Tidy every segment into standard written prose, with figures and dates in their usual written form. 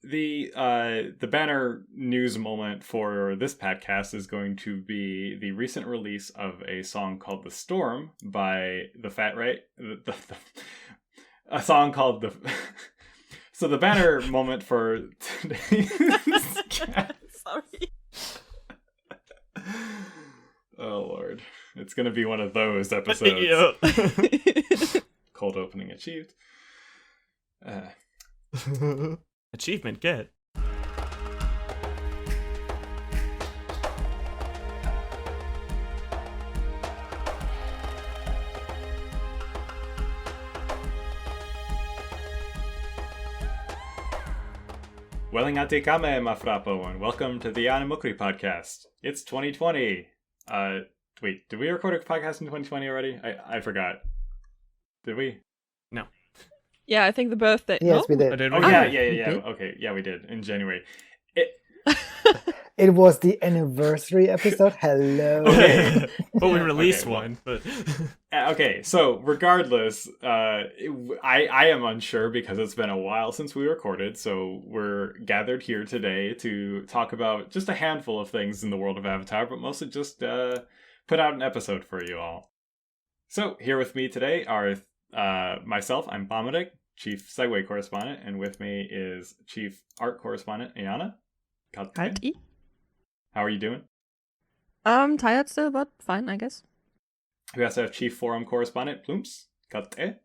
the banner news moment for this podcast is going to be the recent release of a song called "The Storm" by TheFatRat. A song called the. So the banner moment for today's Sorry. Oh Lord, it's gonna be one of those episodes. Cold opening achieved. Achievement get. Welingate kame mafrapo, and welcome to the Eana Mokri podcast. It's 2020. Wait, did we record a podcast in 2020 already? I forgot. Did we? No. Yeah, I think the birthday. Yes, we did. Did Oh we? yeah. Okay, yeah, we did in January. It was the anniversary episode. Hello. Okay. Well, we released Okay, well. one, but Okay, so regardless, I am unsure because it's been a while since we recorded, so we're gathered here today to talk about just a handful of things in the world of Avatar, but mostly just put out an episode for you all. So here with me today are myself, I'm Bomadik, Chief Segway Correspondent, and with me is Chief Art Correspondent Eana. Hi. How are you doing? I'm tired still, but fine, I guess. We also have Chief Forum Correspondent Plumps. Kate.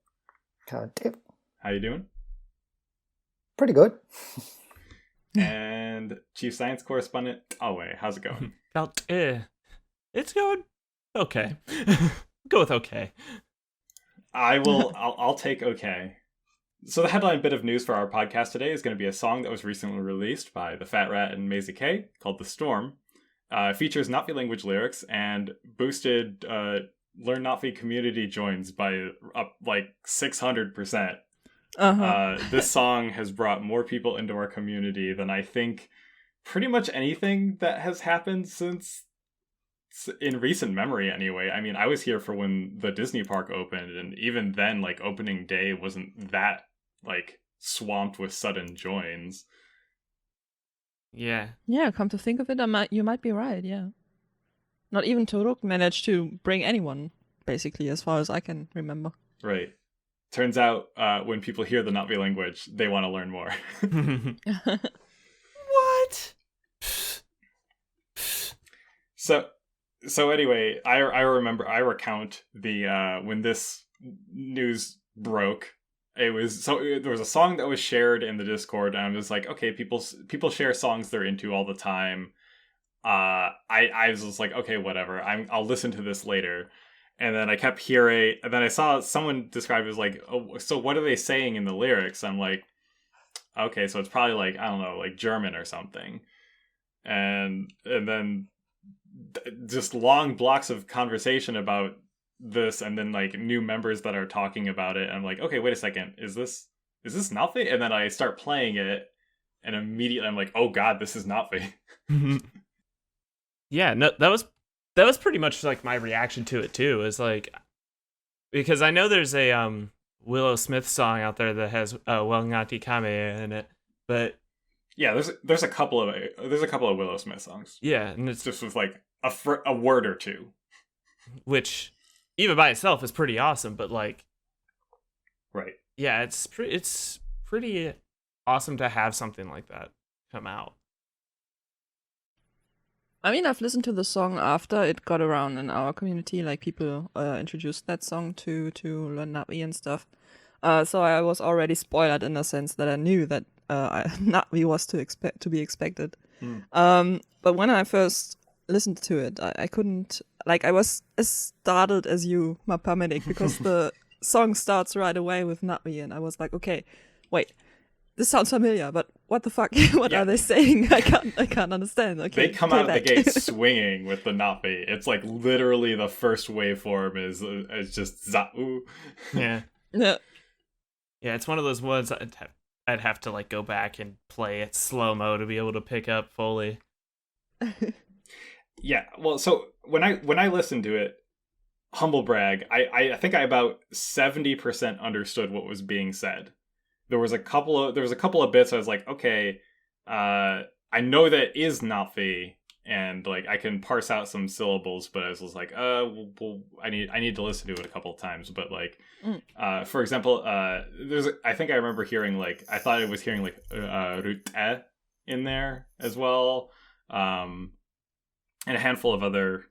How you doing? Pretty good. And Chief Science Correspondent Awe. How's it going? it's going okay. Go with okay. I'll take okay. So the headline bit of news for our podcast today is going to be a song that was recently released by TheFatRat Maisy Kay called "The Storm." Features Na'vi language lyrics and boosted Learn Na'vi community joins by up like 600%. This song has brought more people into our community than I think pretty much anything that has happened since in recent memory anyway. I mean, I was here for when the Disney park opened, and even then, like, opening day wasn't that like swamped with sudden joins. Yeah. Yeah, come to think of it, you might be right, yeah. Not even Toruk managed to bring anyone, basically, as far as I can remember. Right. Turns out when people hear the Na'vi language, they want to learn more. What? So anyway, I recount the when this news broke. There was a song that was shared in the Discord, and I was like, okay, people share songs they're into all the time. I was just like, okay, whatever. I'll listen to this later. And then I kept hearing, and then I saw someone describe it as like, oh, so what are they saying in the lyrics? I'm like, okay, so it's probably like, I don't know, like German or something. And then just long blocks of conversation about this, and then like new members that are talking about it. I'm like, okay, wait a second, is this Na'vi? And then I start playing it, and immediately I'm like, oh god, this is Na'vi. Yeah, no, that was pretty much like my reaction to it too. Is like, because I know there's a Willow Smith song out there that has Welingate kame in it, but yeah, there's a couple of Willow Smith songs. Yeah, and it's just with like a word or two, which even by itself is pretty awesome. But like, right? Yeah, it's pretty awesome to have something like that come out. I mean, I've listened to the song after it got around in our community, like people introduced that song to learn Na'vi and stuff. So I was already spoiled in the sense that I knew that Na'vi was to be expected. But when I first listened to it, I couldn't, like, I was as startled as you, my paramedic, because the song starts right away with Na'vi, and I was like, okay, wait, this sounds familiar, but what the fuck? What are they saying? I can't understand. Okay, they come out of the gate swinging with the Na'vi. It's like literally the first waveform is just Za'u. Yeah. Yeah. Yeah, it's one of those ones I'd have to like go back and play it slow-mo to be able to pick up fully. Yeah, well, so when I listened to it, humble brag, I think I about 70% understood what was being said. there was a couple of bits I was like, okay, I know that is nafi, and like I can parse out some syllables, but I was just like, well, I need to listen to it a couple of times. But like, for example, I think I remember hearing like, I thought I was hearing like Ulte in there as well, and a handful of other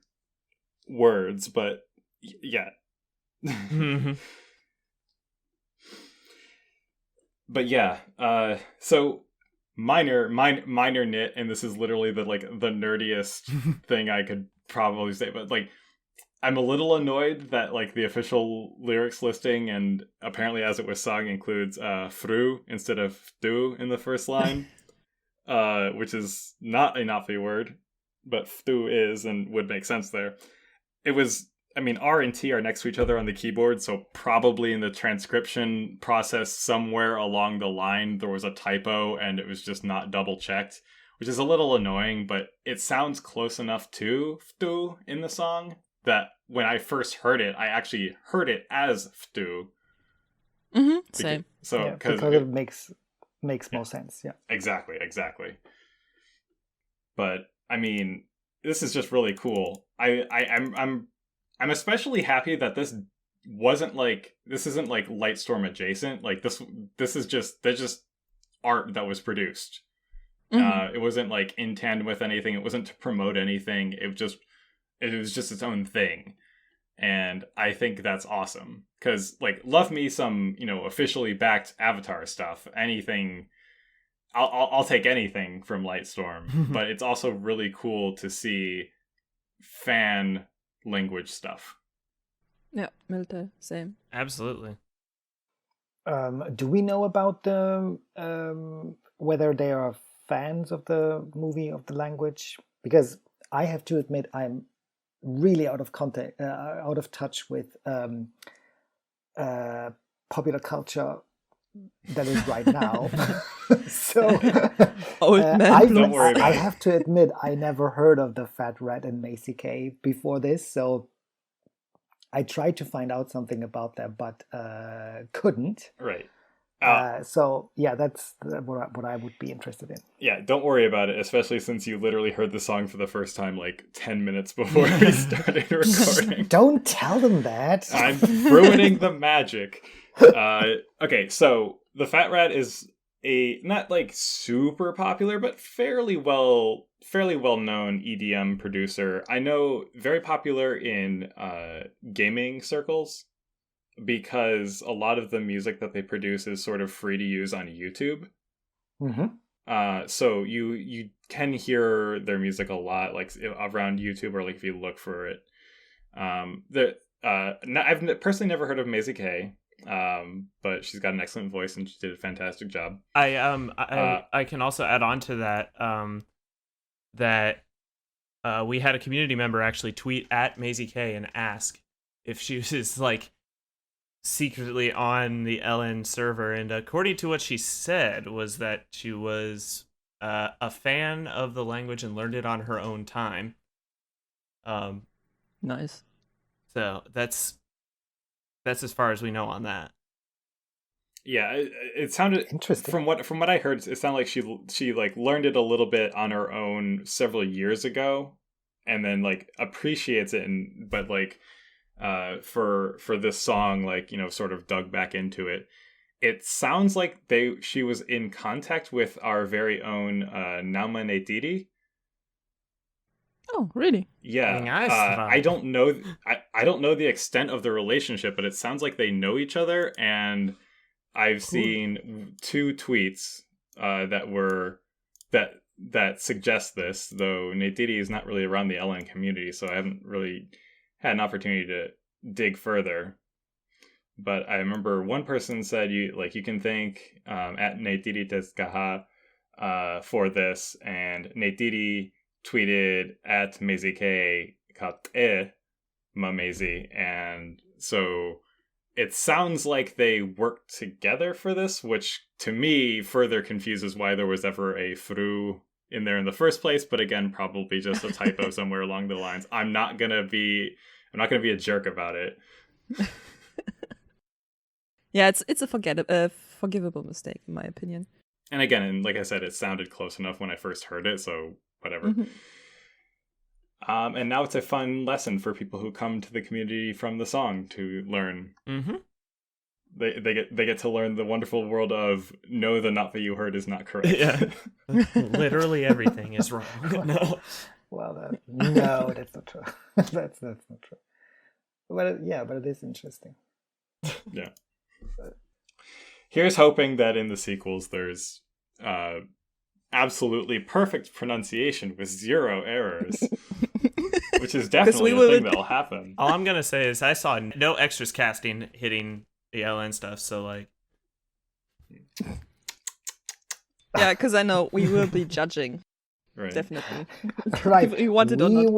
words, but yeah. But yeah, so minor nit, and this is literally the nerdiest thing I could probably say, but like, I'm a little annoyed that like the official lyrics listing, and apparently as it was sung, includes fru instead of ftu in the first line, which is not a nafi word, but ftu is and would make sense there. It was, I mean, R and T are next to each other on the keyboard, so probably in the transcription process somewhere along the line there was a typo and it was just not double checked, which is a little annoying, but it sounds close enough to ftu in the song that when I first heard it, I actually heard it as ftu. Same. So because it makes more sense. Yeah. Exactly. But I mean, this is just really cool. I'm especially happy that this isn't like Lightstorm adjacent. Like this is just art that was produced. It wasn't like in tandem with anything. It wasn't to promote anything. It was just its own thing. And I think that's awesome. Because like, love me some, officially backed Avatar stuff. Anything, I'll take anything from Lightstorm. But it's also really cool to see fan language stuff. Yeah, Ulte, same. Absolutely. Do we know about the whether they are fans of the movie, of the language? Because I have to admit, I'm really out of touch with popular culture that is right now. So Old man. Don't worry about I it. have to admit, I never heard of the Fat Rat and Maisy Kay before this, so I tried to find out something about them, but couldn't. Right. So yeah, that's what I would be interested in. Yeah, don't worry about it, especially since you literally heard the song for the first time like 10 minutes before we started recording. Don't tell them that. I'm ruining the magic. Okay, so the Fat Rat is a not like super popular, but fairly well known EDM producer. I know very popular in gaming circles, because a lot of the music that they produce is sort of free to use on YouTube. Mm-hmm. So you can hear their music a lot, like around YouTube, or like if you look for it. I've personally never heard of Maisy Kay, but she's got an excellent voice and she did a fantastic job. I can also add on to that that we had a community member actually tweet at Maisy Kay and ask if she was like secretly on the LN server, and according to what she said was that she was a fan of the language and learned it on her own time. Nice. So that's as far as we know on that. Yeah, it sounded interesting. From what I heard, it sounded like she like learned it a little bit on her own several years ago, and then like appreciates it, but like for this song, like, sort of dug back into it. It sounds like she was in contact with our very own Nauma Neytiri. Oh, really? Yeah. Nice. I don't know. I don't know the extent of the relationship, but it sounds like they know each other. And I've seen 2 tweets that suggest this. Though Neytiri is not really around the LN community, so I haven't really had an opportunity to dig further. But I remember one person said you can thank at Neytiri Tezkaha for this, and Neytiri tweeted at Maisy Kay kate ma Maisy, and so it sounds like they worked together for this, which to me further confuses why there was ever a fru in there in the first place. But again, probably just a typo somewhere along the lines. I'm not gonna be a jerk about it. Yeah, it's a forgivable mistake, in my opinion. And again, and like I said, it sounded close enough when I first heard it, so whatever. And now it's a fun lesson for people who come to the community from the song to learn. They get to learn the wonderful world of no, the not that you heard is not correct. Yeah, literally everything is wrong. No, Well, no, that's not true. That's not true. But it is interesting. Yeah. Here's hoping that in the sequels there's absolutely perfect pronunciation with 0 errors, which is definitely a thing that'll happen. all I'm gonna say is I saw no extras casting hitting the LN stuff, so like, Yeah, because I know we will be judging. Right. Definitely. Right. If you want it or we not.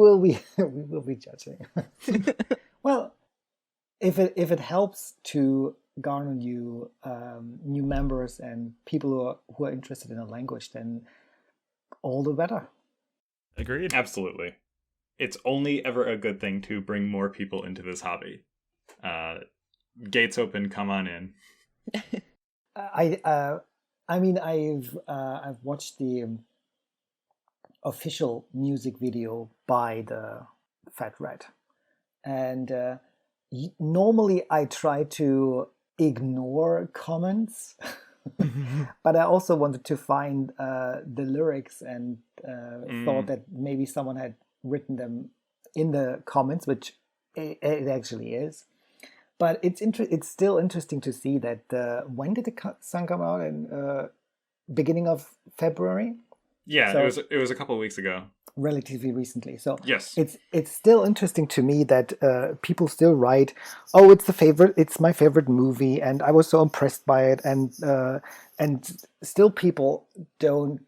will be judging. Well, if it helps to garner new members and people who are interested in a language, then all the better. agreed. Absolutely. It's only ever a good thing to bring more people into this hobby. Gates open, come on in. I mean, I've watched the official music video by the Fat Rat, and normally I try to ignore comments, but I also wanted to find the lyrics and thought that maybe someone had written them in the comments, which it actually is. But it's still interesting to see that when did the song come out? In beginning of February? Yeah, So- it was a couple of weeks ago. Relatively recently. So Yes. it's still interesting to me that people still write, "Oh, it's my favorite movie, and I was so impressed by it," and still people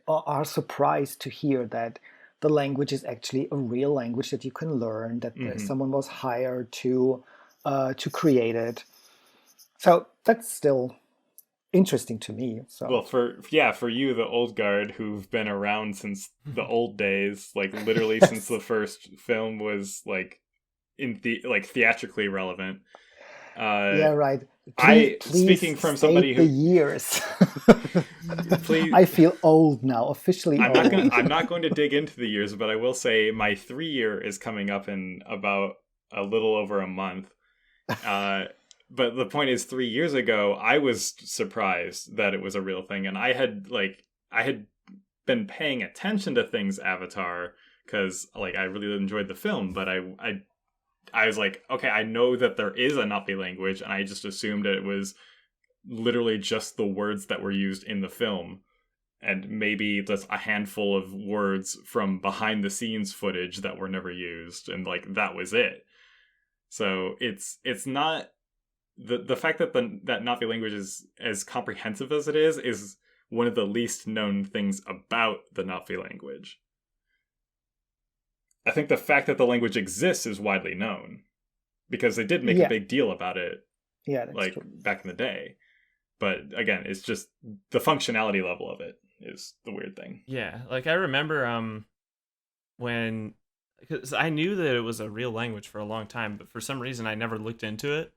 are surprised to hear that the language is actually a real language that you can learn, that someone was hired to create it. So that's still interesting to me. So Well, for you, the old guard who've been around since the old days, like literally since the first film was like theatrically relevant. yeah, right. Speaking from somebody the who years. please, I feel old now, officially old. I'm not going to dig into the years, but I will say my 3-year is coming up in about a little over a month. But the point is, 3 years ago, I was surprised that it was a real thing, and I had been paying attention to things Avatar because like I really enjoyed the film, but I was like, okay, I know that there is a Napi language, and I just assumed it was literally just the words that were used in the film, and maybe just a handful of words from behind the scenes footage that were never used, and like that was it. So it's not the fact that that Napi language is as comprehensive as it is one of the least known things about the Napi language. I think the fact that the language exists is widely known because they did make a big deal about it. Yeah, that's like true. back in the day. But again, it's just the functionality level of it is the weird thing. Yeah, like I remember when, because I knew that it was a real language for a long time, but for some reason I never looked into it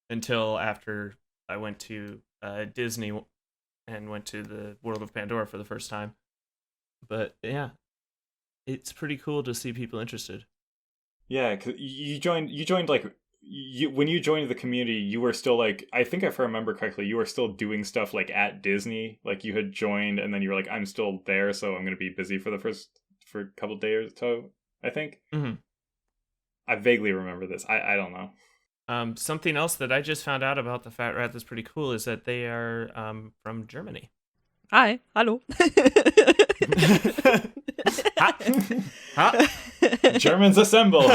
until after I went to Disney and went to the World of Pandora for the first time. But yeah, it's pretty cool to see people interested. Yeah, cause you joined like when you joined the community, you were still like, I think if I remember correctly, you were still doing stuff like at Disney. Like you had joined, and then you were like, I'm still there, so I'm going to be busy for a couple days or so. I think. Mm-hmm. I vaguely remember this. I don't know. Something else that I just found out about the Fat Rat that's pretty cool is that they are from Germany. Hi, hallo. Germans assemble.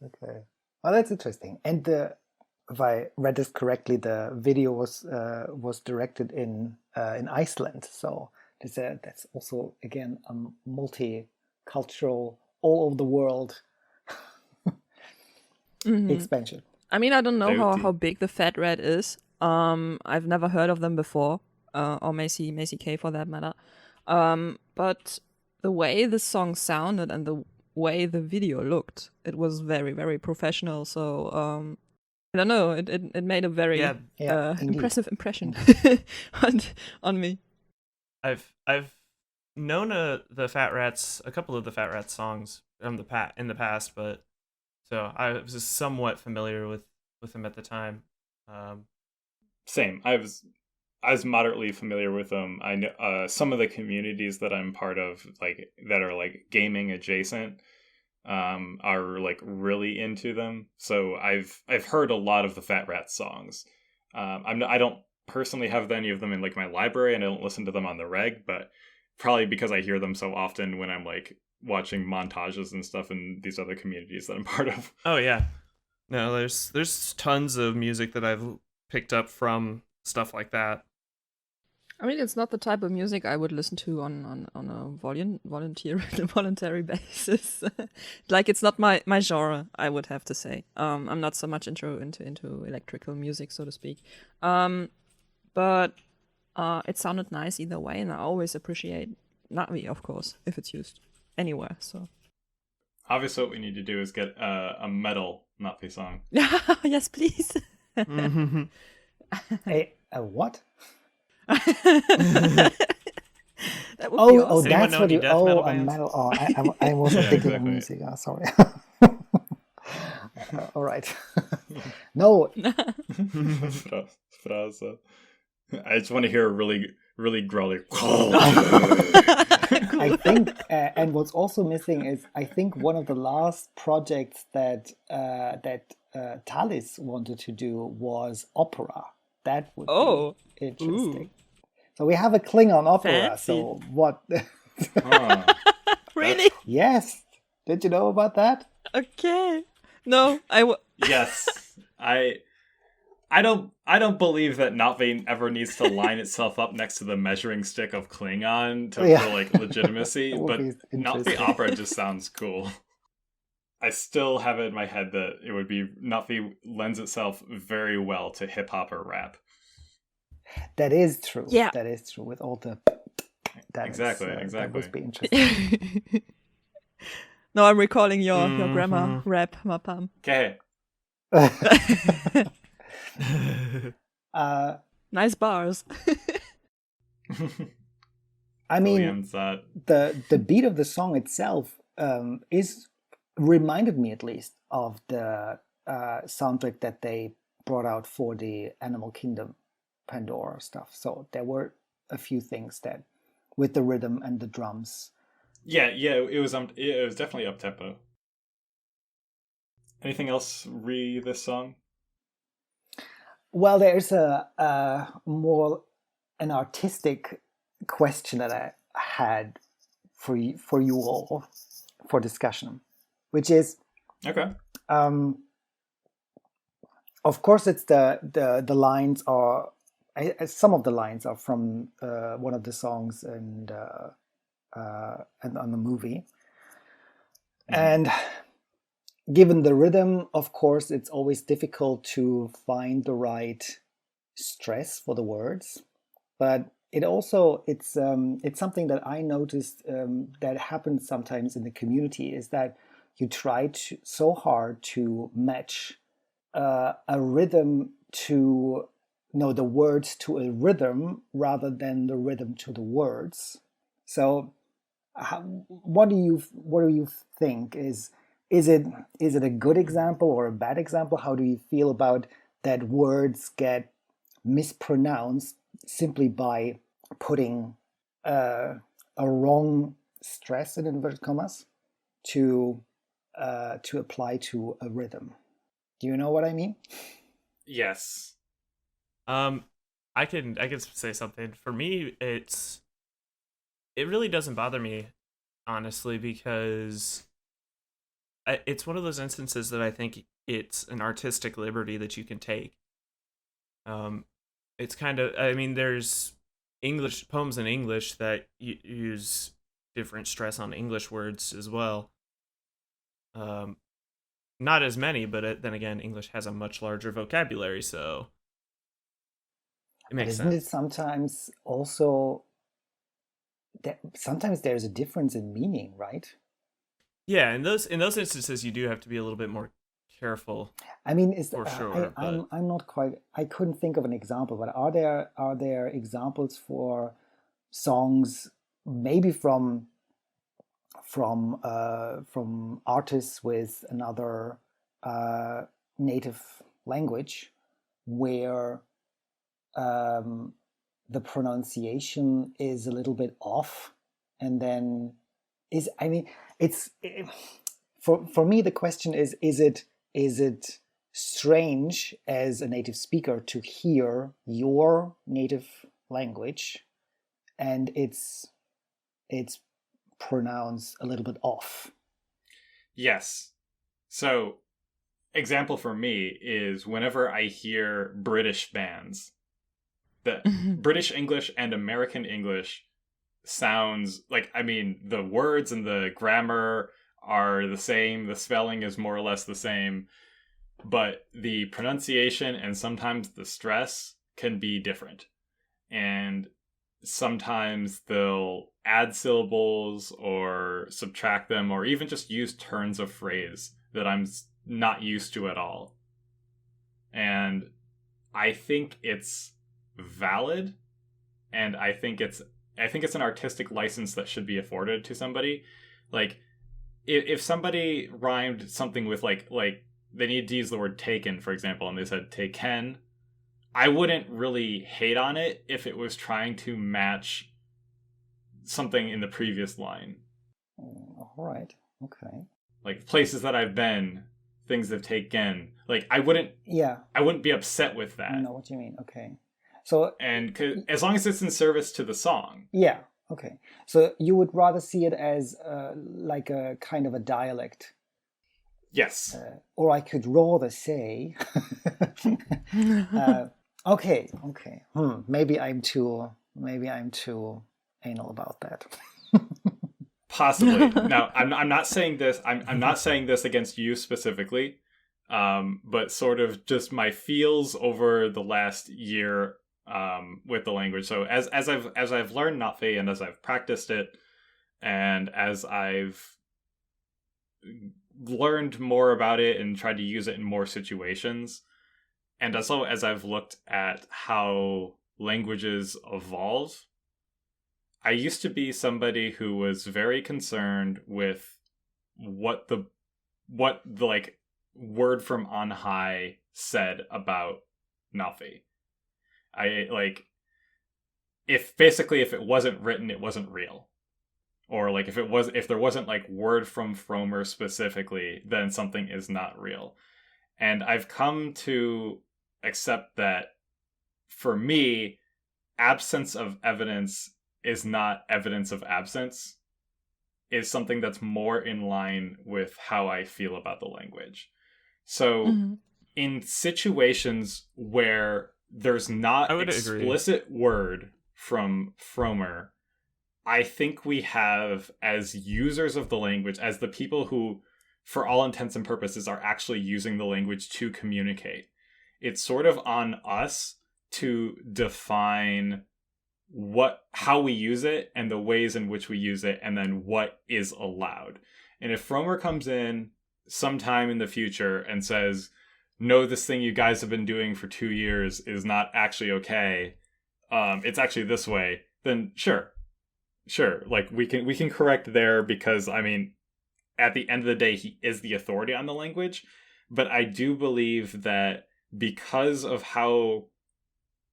Okay. Well, that's interesting. And if I read this correctly, the video was directed in Iceland. So that's also again a multicultural, all over the world expansion. I mean, I don't know Beauty. how big the Fat Rat is. I've never heard of them before, or Maisy Kay for that matter. But the way the song sounded and the way the video looked, it was very, very professional. So I don't know. It made a very impressive impression on me. I've known a couple of the Fat Rats songs in the past, but so I was just somewhat familiar with them at the time. Same. I was moderately familiar with them. I know some of the communities that I'm part of, like that are like gaming adjacent, are like really into them. So I've heard a lot of the Fat Rats songs. I don't personally have any of them in like my library, and I don't listen to them on the reg, but probably because I hear them so often when I'm like watching montages and stuff in these other communities that I'm part of. Oh yeah, no, there's tons of music that I've picked up from stuff like that. I mean, it's not the type of music I would listen to on a voluntary basis. Like, it's not my genre, I would have to say. I'm not so much into electrical music, so to speak. But it sounded nice either way, and I always appreciate nari, of course, if it's used anywhere. So obviously, what we need to do is get a metal nari song. Yes, please. A what? That would be awesome. That's what you. Oh, a bands? metal. Oh, I wasn't thinking exactly. of music. Oh, sorry. All right. No. Frasa. I just want to hear a really, really growly. I think, and what's also missing is, I think one of the last projects that Talis wanted to do was opera. That would be interesting. Ooh. So we have a Klingon opera. Fancy. So what? Oh, Really? Yes. Did you know about that? Okay. No, yes. I don't believe that nari ever needs to line itself up next to the measuring stick of Klingon for like legitimacy, but nari opera just sounds cool. I still have it in my head that it would be nari lends itself very well to hip hop or rap. That is true. Yeah. That is true with all the... Exactly. That would be interesting. No, I'm recalling your grammar rap, Mapam. Okay. Nice bars. I mean, the beat of the song itself reminded me at least of the soundtrack that they brought out for the Animal Kingdom Pandora stuff. So there were a few things that, with the rhythm and the drums. Yeah, it was definitely up tempo. Anything else this song? Well, there's a more an artistic question that I had for you all for discussion, which is okay. Of course, it's the lines are some of the lines are from one of the songs and on the movie, and given the rhythm, of course, it's always difficult to find the right stress for the words. But it's something that I noticed that happens sometimes in the community, is that you try so hard to match a rhythm to the words to a rhythm rather than the rhythm to the words. So, what do you think is? Is it a good example or a bad example? How do you feel about that words get mispronounced simply by putting a wrong stress in inverted commas to apply to a rhythm? Do you know what I mean? Yes. I can say something. For me, it really doesn't bother me, honestly, because it's one of those instances that I think it's an artistic liberty that you can take. It's kind of, I mean, there's English poems in English that use different stress on English words as well. Not as many, but then again, English has a much larger vocabulary, so it makes sense. Isn't it sometimes also that sometimes there's a difference in meaning, right? Yeah, in those instances, you do have to be a little bit more careful. I mean, for sure. I'm not quite. I couldn't think of an example, but are there examples for songs maybe from artists with another native language where the pronunciation is a little bit off, and then for me the question is it strange as a native speaker to hear your native language and it's pronounced a little bit off? Yes. So, example for me is whenever I hear British bands, the British English and American English sounds like, I mean, the words and the grammar are the same, the spelling is more or less the same, but the pronunciation and sometimes the stress can be different. And sometimes they'll add syllables or subtract them, or even just use turns of phrase that I'm not used to at all. And I think it's valid, and I think it's an artistic license that should be afforded to somebody. Like, if somebody rhymed something with like they need to use the word taken, for example, and they said taken, I wouldn't really hate on it if it was trying to match something in the previous line. All right. Okay. Like places that I've been, things have taken. Like I wouldn't be upset with that. I know what you mean. Okay. So, and as long as it's in service to the song. Yeah. Okay. So you would rather see it as like a kind of a dialect. Yes. Or I could rather say. Okay. Maybe I'm too anal about that. Possibly. Now, I'm not saying this. I'm not saying this against you specifically, but sort of just my feels over the last year with the language. So as I've learned Na'vi and as I've practiced it, and as I've learned more about it and tried to use it in more situations, and also as I've looked at how languages evolve, I used to be somebody who was very concerned with what the like word from on high said about Na'vi. I like if it wasn't written, it wasn't real. Or like if there wasn't like word from Fromer specifically, then something is not real. And I've come to accept that for me, absence of evidence is not evidence of absence, is something that's more in line with how I feel about the language. So in situations where there's not explicit word from Fromer, I think we have, as users of the language, as the people who, for all intents and purposes, are actually using the language to communicate, it's sort of on us to define how we use it and the ways in which we use it, and then what is allowed. And if Fromer comes in sometime in the future and says, no, this thing you guys have been doing for 2 years is not actually okay, it's actually this way, then sure, like we can correct there, because I mean, at the end of the day, he is the authority on the language. But I do believe that because of how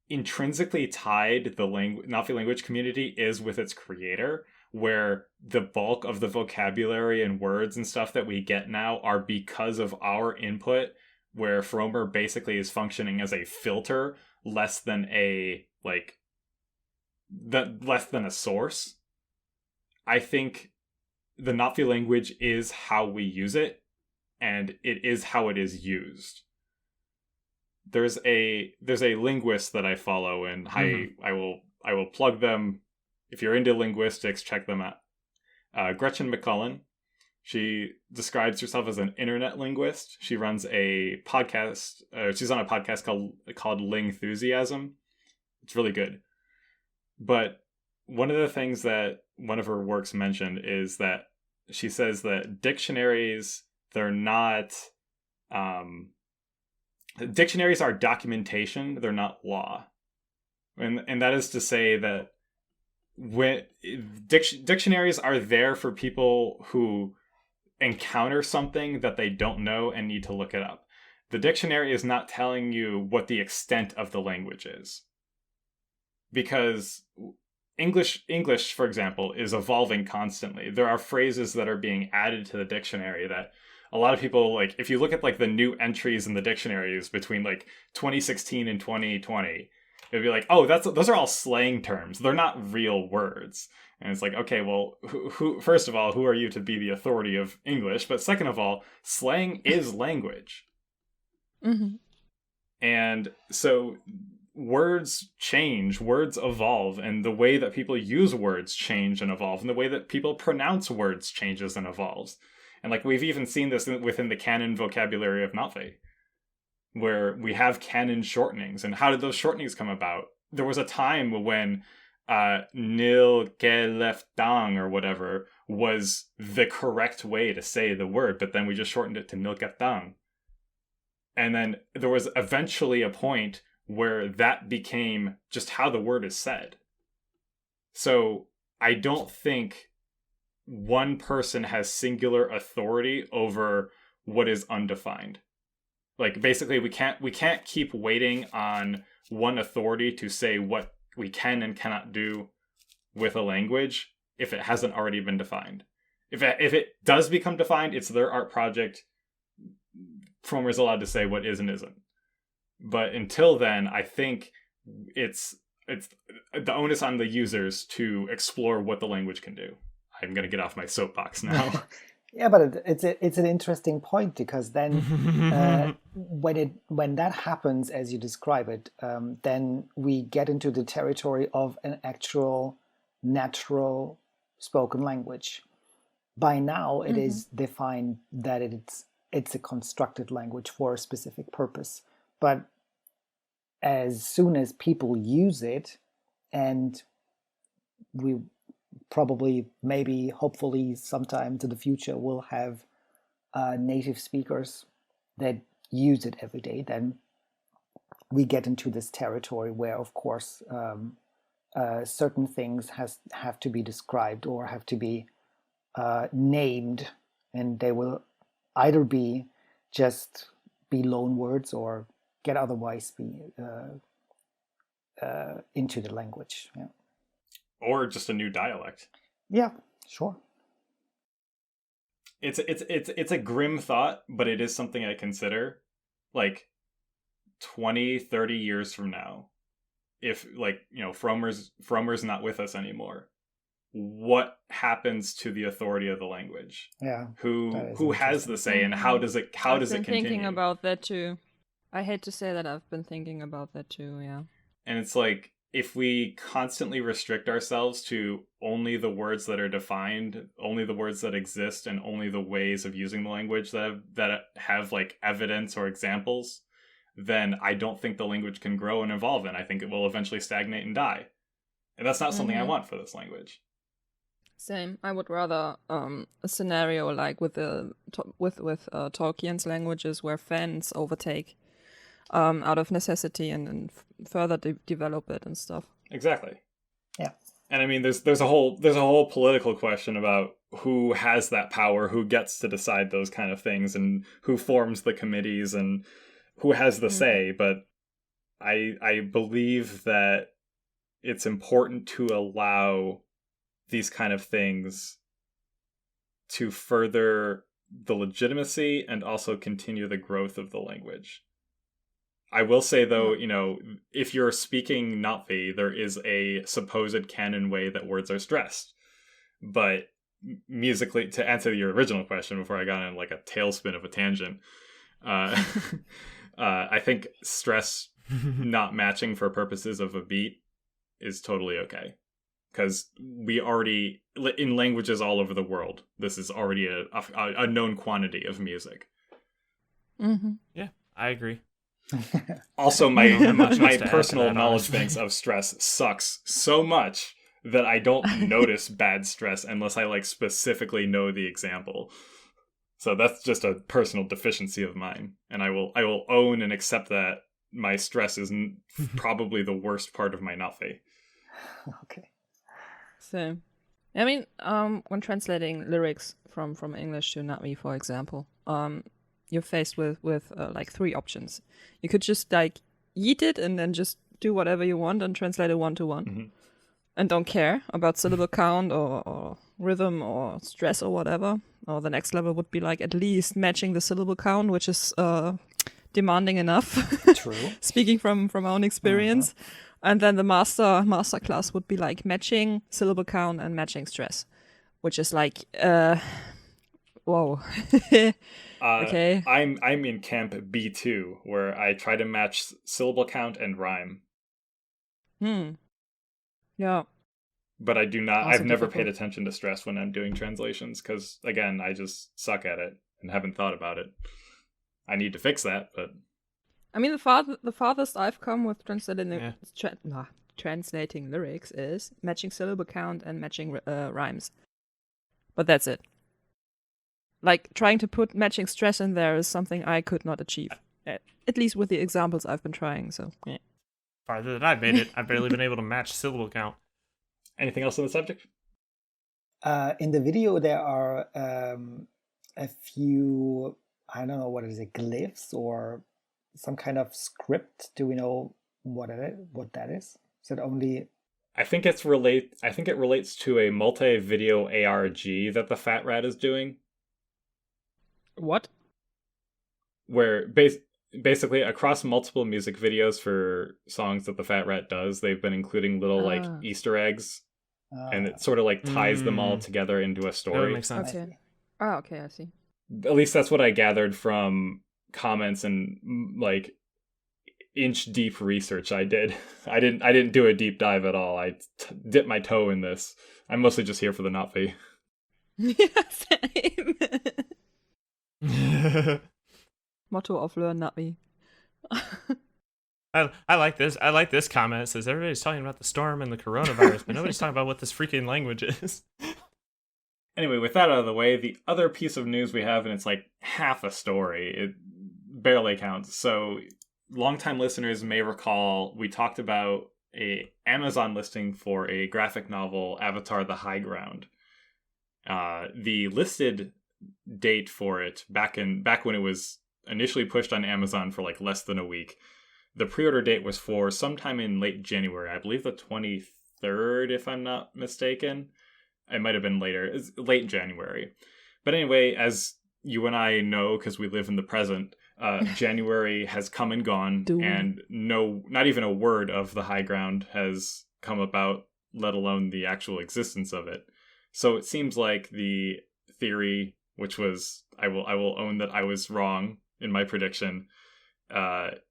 intrinsically tied the Na'vi language community is with its creator, where the bulk of the vocabulary and words and stuff that we get now are because of our input, where Fromer basically is functioning as a filter less than a source. I think the Na'vi language is how we use it, and it is how it is used. There's a linguist that I follow, and I will plug them. If you're into linguistics, check them out. Gretchen McCullen. She describes herself as an internet linguist. She runs a podcast. She's on a podcast called Lingthusiasm. It's really good. But one of the things that one of her works mentioned is that she says that dictionaries, they're not dictionaries are documentation, they're not law. And that is to say that when dictionaries are there for people who encounter something that they don't know and need to look it up. The dictionary is not telling you what the extent of the language is. Because English, for example, is evolving constantly. There are phrases that are being added to the dictionary that a lot of people, like, if you look at like the new entries in the dictionaries between like 2016 and 2020, it'd be like, oh, those are all slang terms. They're not real words. And it's like, okay, well, who first of all, who are you to be the authority of English? But second of all, slang is language. Mm-hmm. And so words change, words evolve, and the way that people use words change and evolve, and the way that people pronounce words changes and evolves. And like we've even seen this within the canon vocabulary of Na'vi, where we have canon shortenings. And how did those shortenings come about? There was a time when Nìftxavang or whatever was the correct way to say the word, but then we just shortened it to Nìftxavang. And then there was eventually a point where that became just how the word is said. So I don't think one person has singular authority over what is undefined. Like, basically, we can't keep waiting on one authority to say what we can and cannot do with a language if it hasn't already been defined. If it does become defined, it's their art project. Fromer is allowed to say what is and isn't. But until then, I think it's the onus on the users to explore what the language can do. I'm going to get off my soapbox now. Yeah, but it's an interesting point, because then when that happens, as you describe it, then we get into the territory of an actual natural spoken language. By now, it is defined that it's a constructed language for a specific purpose. But as soon as people use it, and we probably, maybe, hopefully, sometime to the future, we'll have native speakers that use it every day, then we get into this territory where, of course, certain things have to be described or have to be named, and they will either be loan words or get otherwise be into the language. Yeah. Or just a new dialect. Yeah, sure. It's a grim thought, but it is something I consider. Like 20, 30 years from now, if, like, you know, Fromer's not with us anymore, what happens to the authority of the language? Yeah. Who has the say, and how does it continue? I've been thinking about that too. I hate to say that, I've been thinking about that too, yeah. And it's like, if we constantly restrict ourselves to only the words that are defined, only the words that exist, and only the ways of using the language that have like evidence or examples, then I don't think the language can grow and evolve, and I think it will eventually stagnate and die. And that's not something I want for this language. Same. I would rather a scenario like with Tolkien's languages, where fans overtake out of necessity and further develop it and stuff. Exactly. Yeah. And I mean, there's a whole political question about who has that power, who gets to decide those kind of things, and who forms the committees and who has the say. But I believe that it's important to allow these kind of things to further the legitimacy and also continue the growth of the language. I will say, though, you know, if you're speaking Na'vi, there is a supposed canon way that words are stressed. But musically, to answer your original question before I got in like a tailspin of a tangent, I think stress not matching for purposes of a beat is totally okay. Because we already, in languages all over the world, this is already a known quantity of music. Mm-hmm. Yeah, I agree. Also, my personal knowledge banks of stress sucks so much that I don't notice bad stress unless I like specifically know the example. So that's just a personal deficiency of mine, and I will own and accept that my stress is probably the worst part of my nafi. Okay. So, I mean, when translating lyrics from English to nafi, for example, you're faced with like 3 options. You could just like yeet it and then just do whatever you want and translate it 1-to-1, and don't care about syllable count or rhythm or stress or whatever. Or the next level would be like at least matching the syllable count, which is demanding enough. True. Speaking from my own experience. And then the master class would be like matching syllable count and matching stress, which is like whoa. Okay. I'm in camp B2, where I try to match syllable count and rhyme. Yeah. But I do not. Also I've never difficult. paid attention to stress when I'm doing translations because, again, I just suck at it and haven't thought about it. I need to fix that, but I mean, the farthest I've come with translating lyrics is matching syllable count and matching rhymes. But that's it. Like, trying to put matching stress in there is something I could not achieve. At least with the examples I've been trying, so yeah. Farther than I've made it, I've barely been able to match syllable count. anything else on the subject? In the video, there are a few, I don't know, what is it, glyphs or some kind of script. Do we know what that is? Is it only... I think it relates to a multi-video ARG that the Fat Rat is doing. What? Where basically across multiple music videos for songs that the Fat Rat does, they've been including little like Easter eggs, and it sort of like ties them all together into a story. That makes sense. Okay. Oh, okay, I see. At least that's what I gathered from comments and like inch deep research I did. I didn't do a deep dive at all. I dipped my toe in this. I'm mostly just here for the nafi. Yeah, same. Motto of Learn Navi. I like this. I like this comment. It says everybody's talking about the storm and the coronavirus, but nobody's talking about what this freaking language is. Anyway, with that out of the way, the other piece of news we have, and it's like half a story, it barely counts. So, longtime listeners may recall we talked about a Amazon listing for a graphic novel, Avatar: The High Ground. The listed date for it back when it was initially pushed on Amazon for like less than a week. The pre-order date was for sometime in late January. I believe the 23rd, if I'm not mistaken. It might have been later. It's late January. But anyway, as you and I know, because we live in the present, January has come and gone, and not even a word of the high ground has come about, let alone the actual existence of it. So it seems like the theory, which was, I will own that I was wrong in my prediction,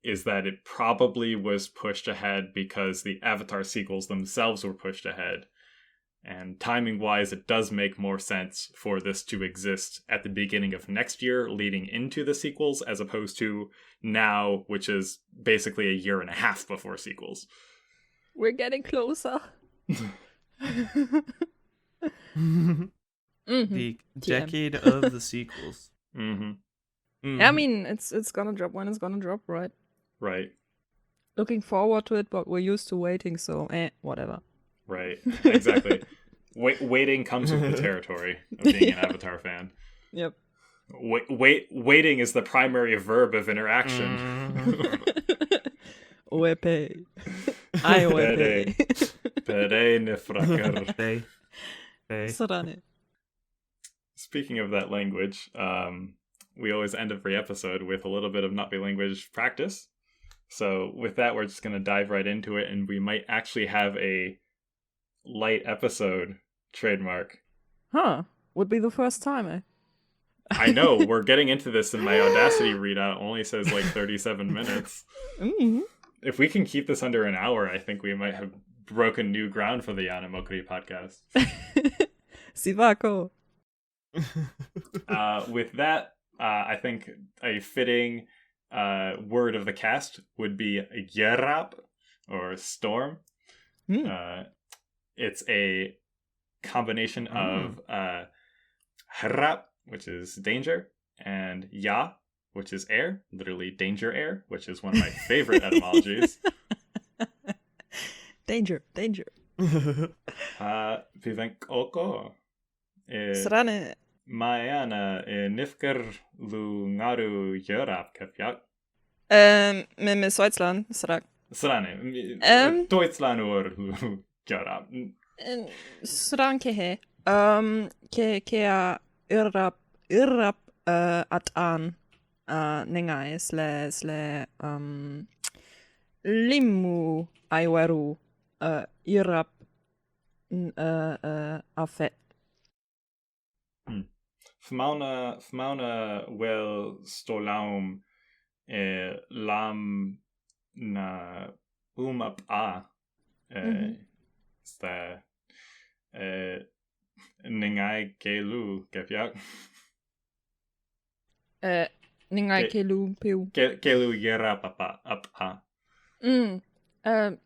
is that it probably was pushed ahead because the Avatar sequels themselves were pushed ahead. And timing-wise, it does make more sense for this to exist at the beginning of next year, leading into the sequels, as opposed to now, which is basically a year and a half before sequels. We're getting closer. The decade of the sequels. I mean, it's gonna drop when it's gonna drop, right? Right. Looking forward to it, but we're used to waiting, so whatever. Right, exactly. Waiting comes with the territory of being an Avatar fan. Yep. Waiting is the primary verb of interaction. Oepe. I oepe. Pere nifrakar. Sarane. Speaking of that language, we always end every episode with a little bit of Napi language practice. So with that, we're just going to dive right into it, and we might actually have a light episode trademark. Huh. Would be the first time, eh? I know, we're getting into this, and my Audacity readout only says like 37 minutes. Mm-hmm. If we can keep this under an hour, I think we might have broken new ground for the Eana Mokri podcast. Sivako. With that, I think a fitting word of the cast would be yrrap, or storm. It's a combination of rrap, which is danger, and ya, which is air, literally danger air, which is one of my favorite etymologies. Danger. Vivek oko. Srane. Maiana nifker lu ngaru yrrap kefjak. Med Schweizland, srak. Srane. Deutschland or lu yrrap. Srankehe. Kea yrrap at'an nengai sle limu oeru yrrap afet. Fmauna wel stolaum lam na up a sta ningai kelu kefjak. Ningai kelu piu. Kelu yrrap up a.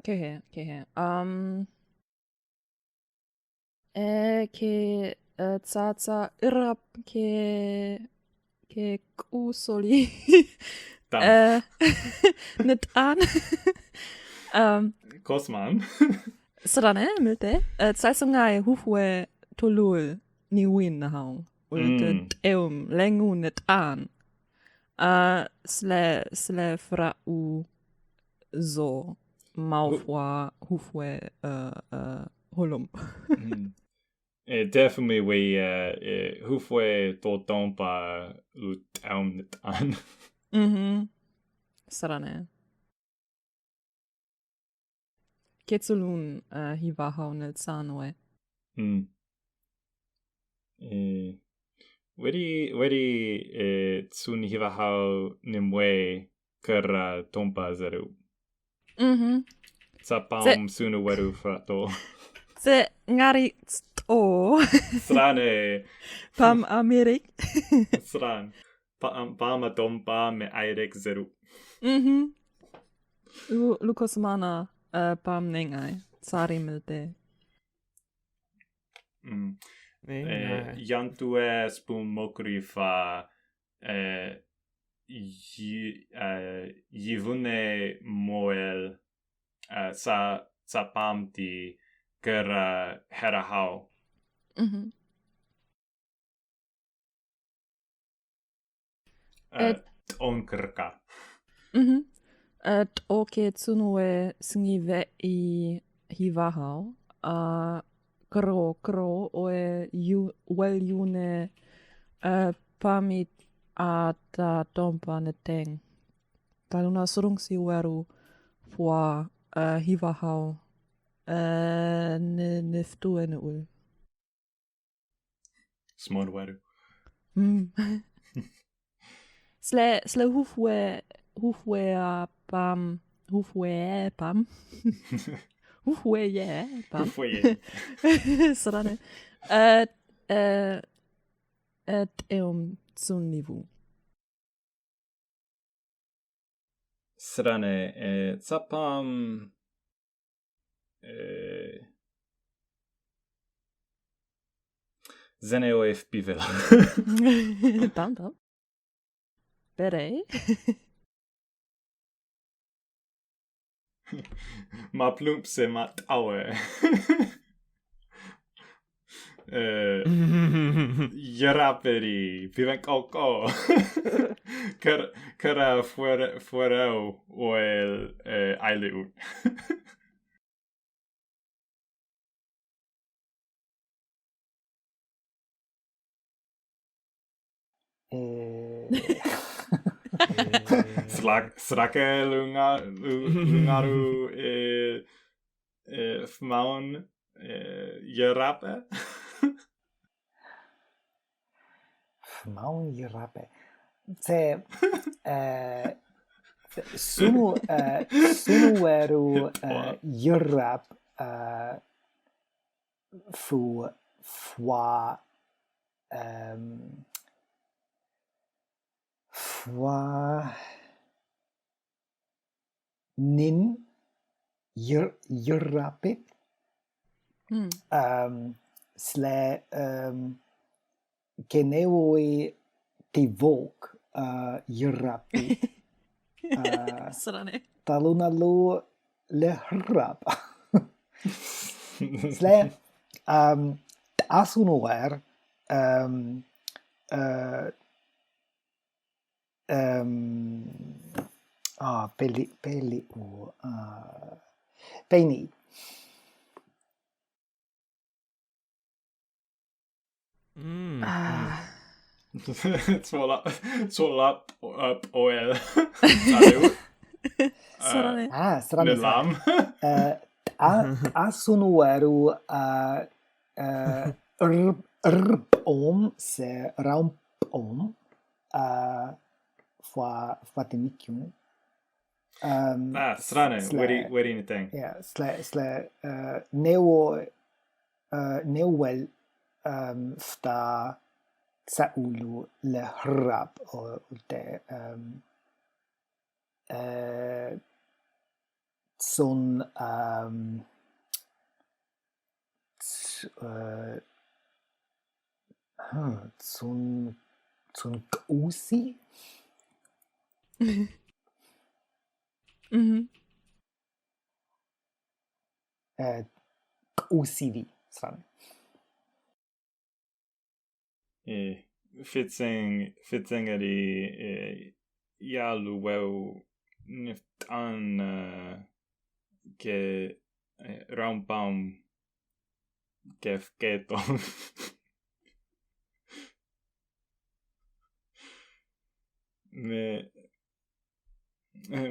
Kehe. Ke tsa yrrap ke kusoli. Nit'an. Kosman. Srane, Ulte. Tsaisongai hufwe tolul niwin hang. Ulte lengu nit'an. Sle fra'u zo maufwa hufwe holum. Definitely we hufwe to tompa l'ì'awn nit'an. Srane. Ketsulun hivahau nilsanwe. Wedi tsun hivahau nimwe krra tompa Za'u. Sapam sunu weru frato. Se ngari sto. Srane. Pam Amerik. Sran. Pama tompa me airek Za'u. Lukosmana pam nengai. Sari milte. Yantue spum mokri fa yivune moel sa pam ti krra herahau. Onkrka. Oke tsunue sngive I hivahau. Kro oe wel yune pamit ata tompa neteng. Taluna surungsi weru fwa hivahau niftu en ul. Smod weru. Sle hufwe pam. Hufwe pam. Srane. Tsun livu. Srane. Tsapam. Zeneo bivela. Tam. Bere. Ma plumpse ma taue. Yrraperi. Vivek oko. Krra fuereu oel ei'awn. Srake lungaru fmaun yrrape. Fmaun yrrape. Se sunu weru yrrap fwa nin yrrapit sle keneui tivok yrrap Sådär. talunalu yrrap. Sle asunuer peli peini. Svåla upp oel. Za'u. Sådär. Nilam. Asunueru rrpxom se rrpxom fra det mikyun. Strane, what anything? Ja, sle neuel fta Za'u le yrrap og Ulte txon tsawkeyä. Mhm. Closeby. Fitsing eri jalueu Nìftxavang ke rrpxom kato.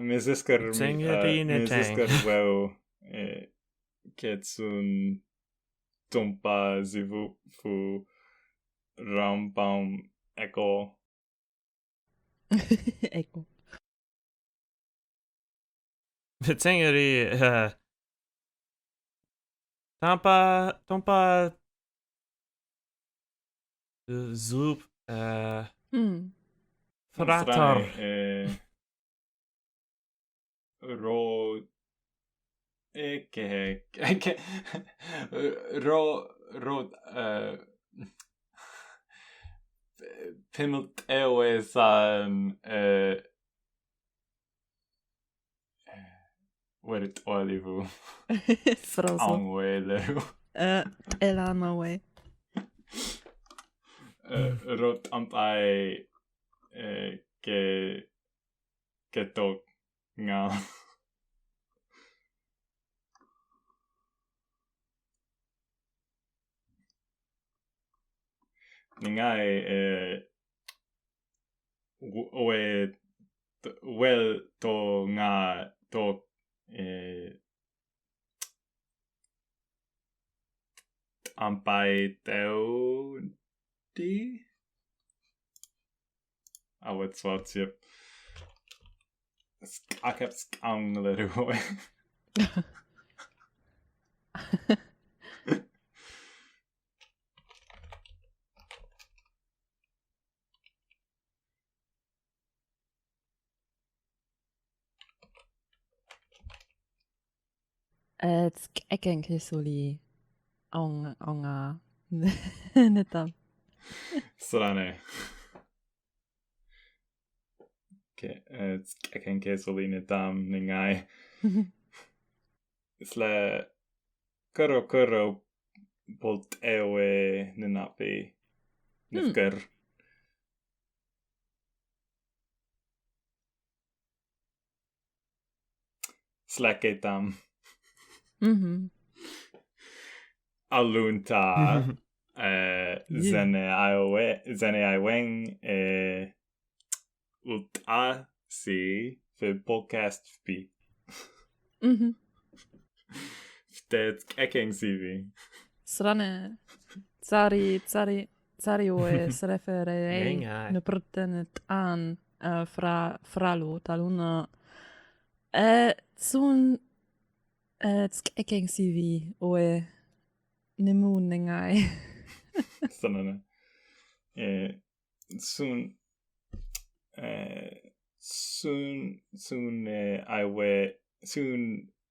Me ziskar weu ketsun Tompayä livu fu rrpxom eko. Eko. Vitsingeri Tompayä Za'u fratar ro pimmelt san what livu Frozen. oeru Eana way. rot Tompayä kato nga ningai well to nga to Tompayä di Awetswatsip. Skakepskang leruoi. Sì'ekong soli onga netam. Strane. Sì'ekong soli netam ningai. Sle krra bolt ewe ninapi nivrr. Släketam. Alunta zene Ulte si för podcast fi. Det Sì'ekong CV. Srane. Tsari oe sreferei nuprten an fralu taluna sun Sì'ekong CV oe nemun nengai. Sådana. Soon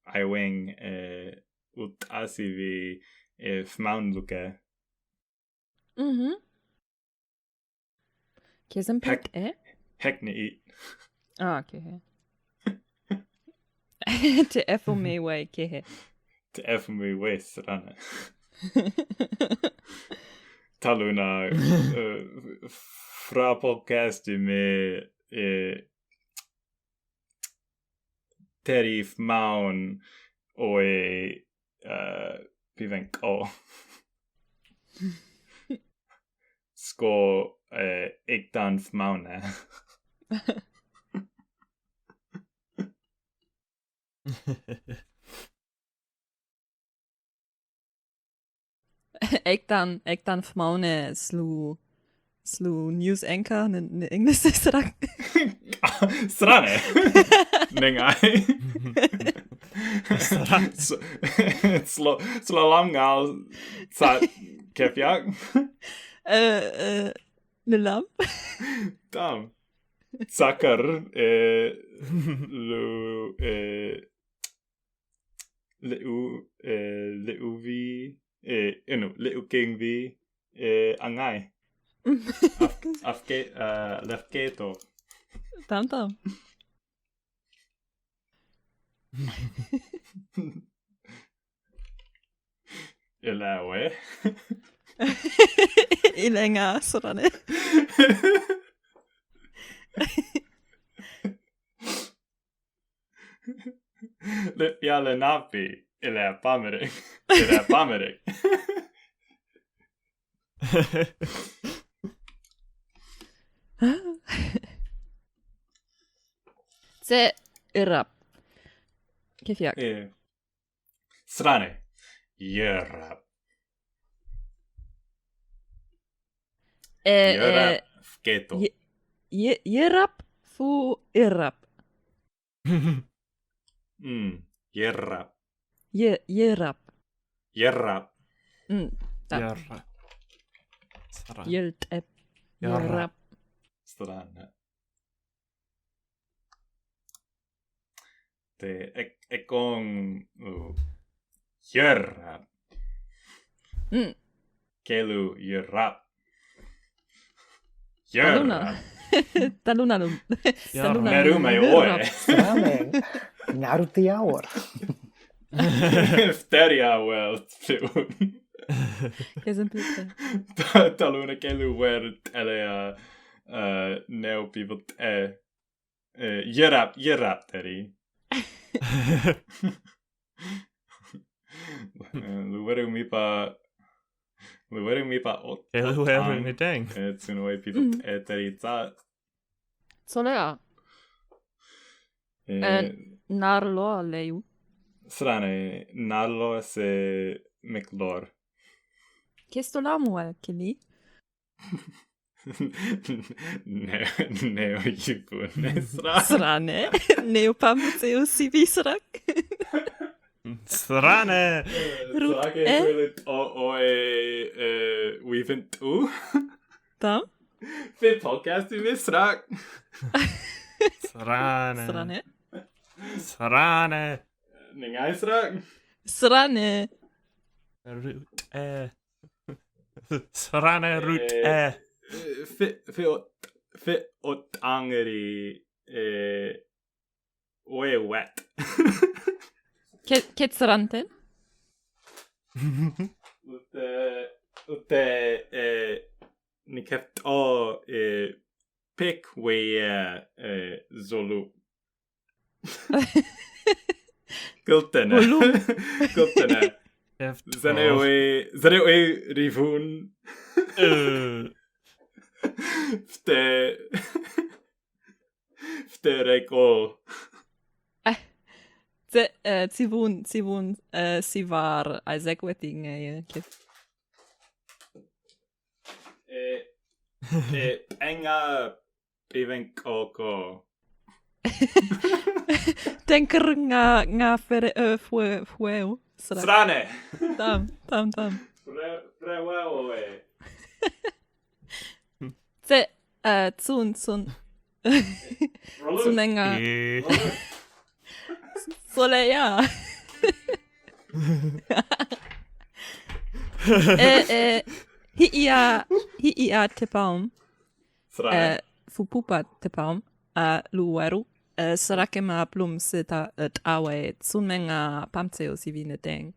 I wing Ulte CV fmaun luke. Kesenpik Hackney. okay. Te FOME way kehe. Te FOME way srane. Taluna fra podcasti med Terif Maun och Pivenko. Sko iktan Maune. Ektan fmaune slu news anchor ne English srak. Strane. Ningai. Slå lamgal sa kefjak. Ne lam. Dam. Sakar leuvi leuking vi angai. Lefketo. Tam. Ilawe. Ilenga sådär. Jälle napi. Ila pamerik. Ila pamerik. Se yrrap. Kefjak. Strane. Yrrap. Yrrap. Keto. Yrrap fu yrrap. Yrrap. Yrrap. Yrrap. Yrrap. Ulte. Yrrap. Strane. Sì'ekong yrrap. Kelu yrrap. Yrrap. Talunalum. Nerume oe. Strane. Narutiaur. Teya well. Kesenpik. Taluna kelu word elea neopivot yrrap teri. Lueru mipa ot. Lueru ni deng. Tsunoi pivot teri tsa. Solea. Narlo leu. Strane narlo se miklor. Kestolamu keli. Neo jipun. Strane. Neopam seu sivi srak. Strane. Tsawkeyä we've tu. Tam. Fit podcast i misrak. Strane. Strane. Ningai srak. Strane. Rut Strane rut Fit ot angeri wet. Ketsaranten. Ulte nikeft o pick we Za'u. Kultene. Za'u rivun. Reko. Tsivun sivar Isaac wetting Enga Pivenkoko. Denker nga fere fueu. Strane. Tam. Frewewe. Tsun. Rolun. Tsunenga. Solea. Hi'ia tepaum. Srane. Fupupa te palm, lueru, sarakema plum sita tawe, tsunmenga pamtseo si vine deng.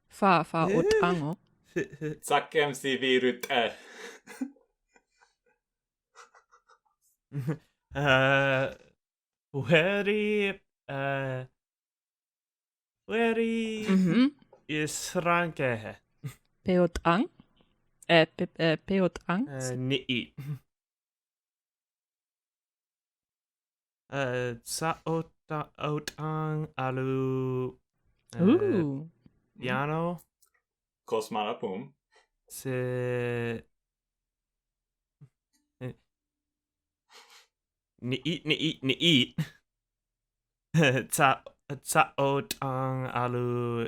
Fa otango. Tsakem si virut Weri isrankehe. Peotang. Peotang. Ni'i. Otang alu. Ooh. Piano. Kosmanapum. Se. Ni'i. Otang alu.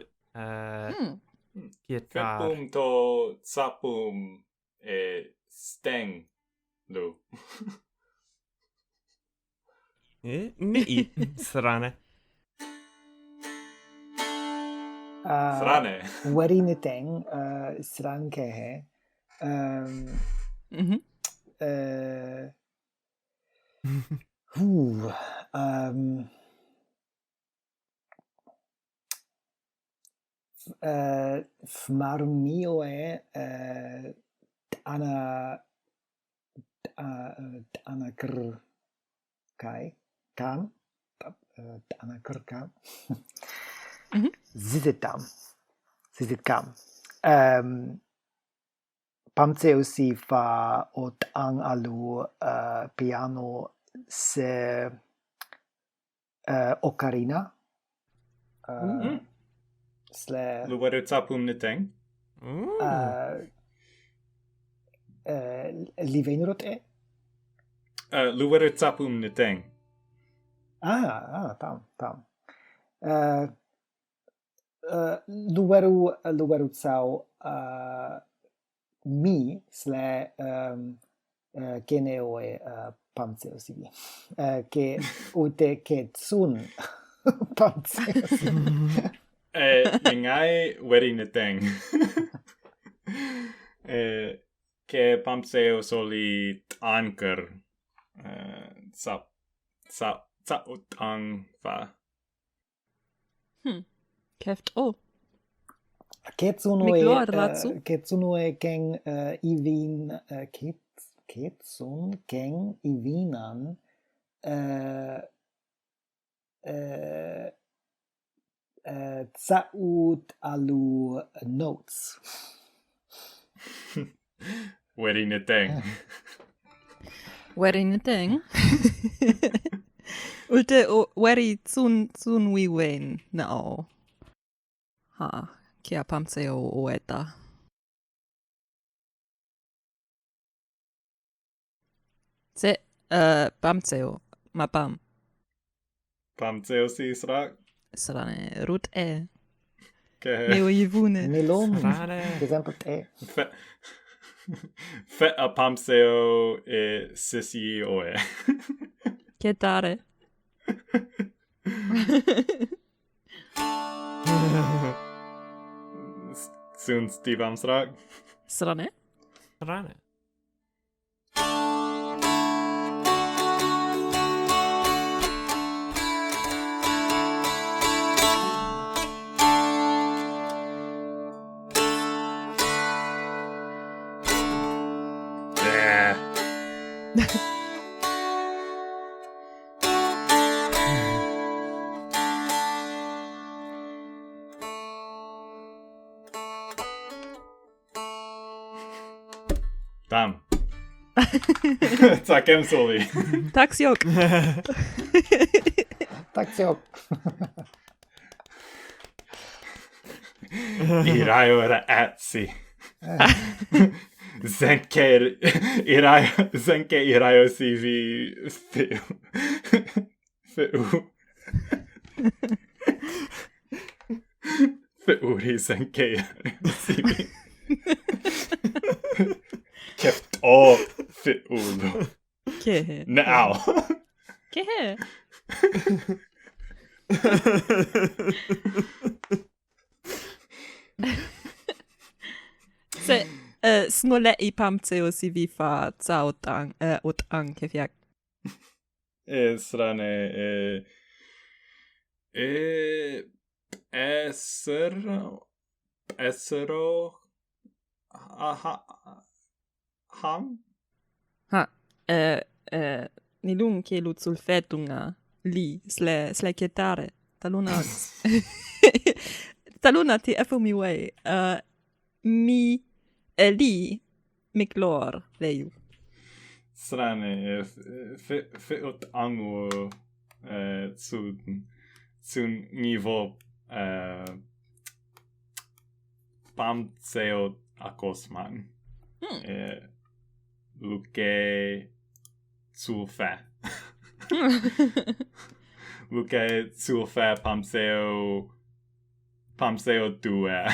Kieta. Fepum to tsapum steng lu. Ni'i. Srane. Srane. Weriniteng srankehe. Fmarmioe ana krr kai kam ana krr kam zizitam pamtseo si fa otang alu piano se ocarina Luweru tsapum niteng. Livenrot Luweru tsapum niteng. Tam. Luweru tsaw mi keneoe pamtseo sibi. Ke Ulte ke txon pamtseo sibi. Ngai weri niteng. Ke pamtseo soli anker. Utang fa. Keft o. Ketsunue keng ivin ketsun keng ivinan Za'u alu notes. Weri niteng. Weri niteng. Ulte weri tsun wi wen nao. Ha, kia pamtseo oeta. Se pamtseo mapam. Pamtseo si srak. Srane rut Ke yvune. Melon. Srane. Exempel Fe a pamtseo sisi oe. Ketare. Soon Steve srak. Srane. Srane. Tam. Tsakem soli. Taxiok. Taxiok. Irayo era atsi. Zenke irayo sivi fi'u. Fi'uri zenke sivi. Keft o fi'ulu. Kehe. Now. Kehe. Se Snolle'i pamtseo si vi fa tsawkeyä kefiak. Strane Esero ham? Ha, nilun kelut sulfetunga li sleketare. Taluna ti efumiway. Mi li miklor leju. Strane fit angu sun nivo pamtseo akosman. Luke sulfa. Luke sulfa pamtseo due.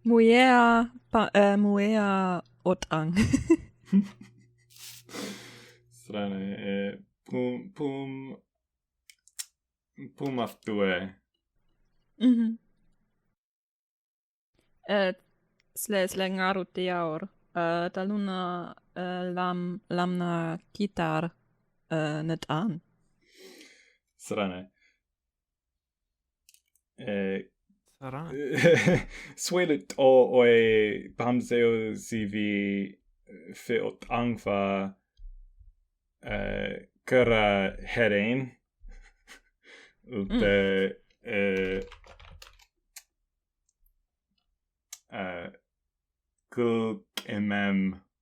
Muea otang. Strane pum aftue. Slengaru teaor. Taluna lamna kitar net aan. Strane. Saran. Swelet oe pamseo si vi fit angfa krra herein. Ulte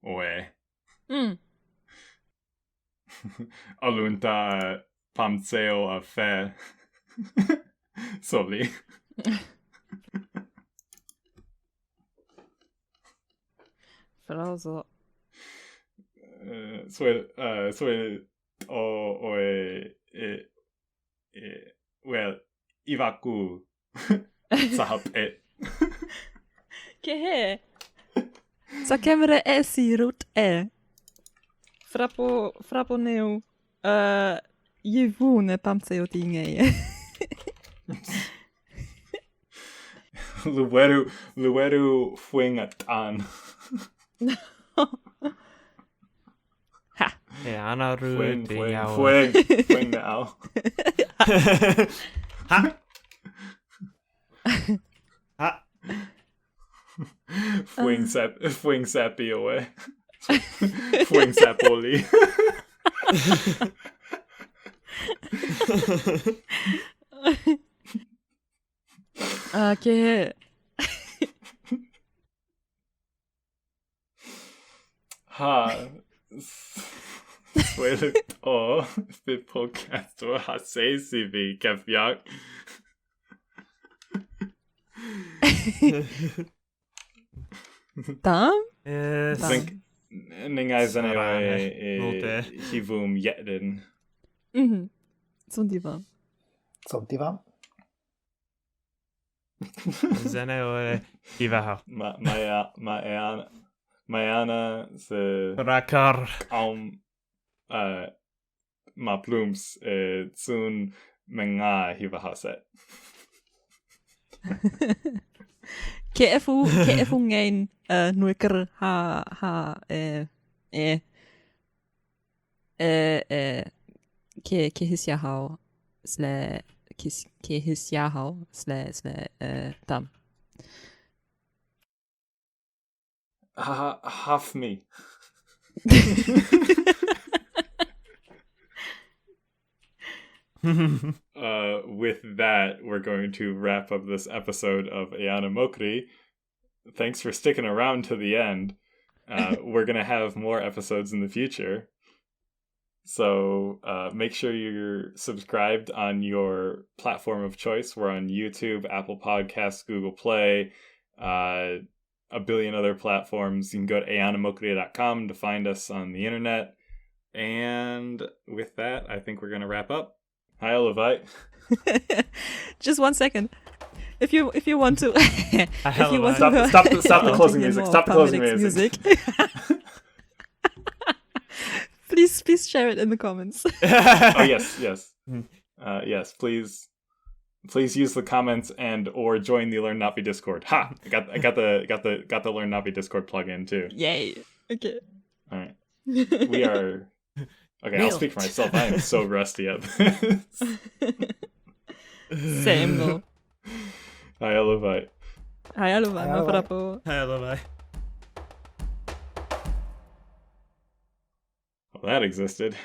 oe. Alunta pamseo a fe. Soli. Frauso. Well, ivaku sahapet. Kehe. Sa kemre esirut Frappo neu livu ne pamtseo tingei. Lueru fuingatan. Ha. Eana Fuing now. Ha. Ha. Fuing sapi away. Fuing sapoli. Okay. Ha. Swelet the podcast or ha say CV kefjak. Tam? Yes. Think ningai Ulte. zaneo hivum yetden. Sundivan. Txanatan. Zene ivaha. Mayana se Rakar. Ma plums tsun menga hivahaset. KFU ngain nuiker ke hisjahau ke hisjahau tam. Half me. With that, we're going to wrap up this episode of Eana Mokri. Thanks for sticking around to the end. We're going to have more episodes in the future. So make sure you're subscribed on your platform of choice. We're on YouTube, Apple Podcasts, Google Play, a billion other platforms. You can go to eanamokri.com to find us on the internet. And with that, I think we're going to wrap up. Hi, Olivite. Just 1 second. If you want to, stop the closing music. Stop the closing music. Please share it in the comments. Oh yes. Yes, please please use the comments and or join the Learn Navi Discord. Ha! I got the Learn Navi Discord plugin too. Yay. Okay. All right. We are okay. I'll speak for myself. I am so rusty at this. Same though. Hej alle vej. Hej alle vej, Hej alle vej. på. Hej alle vej. Well, that existed.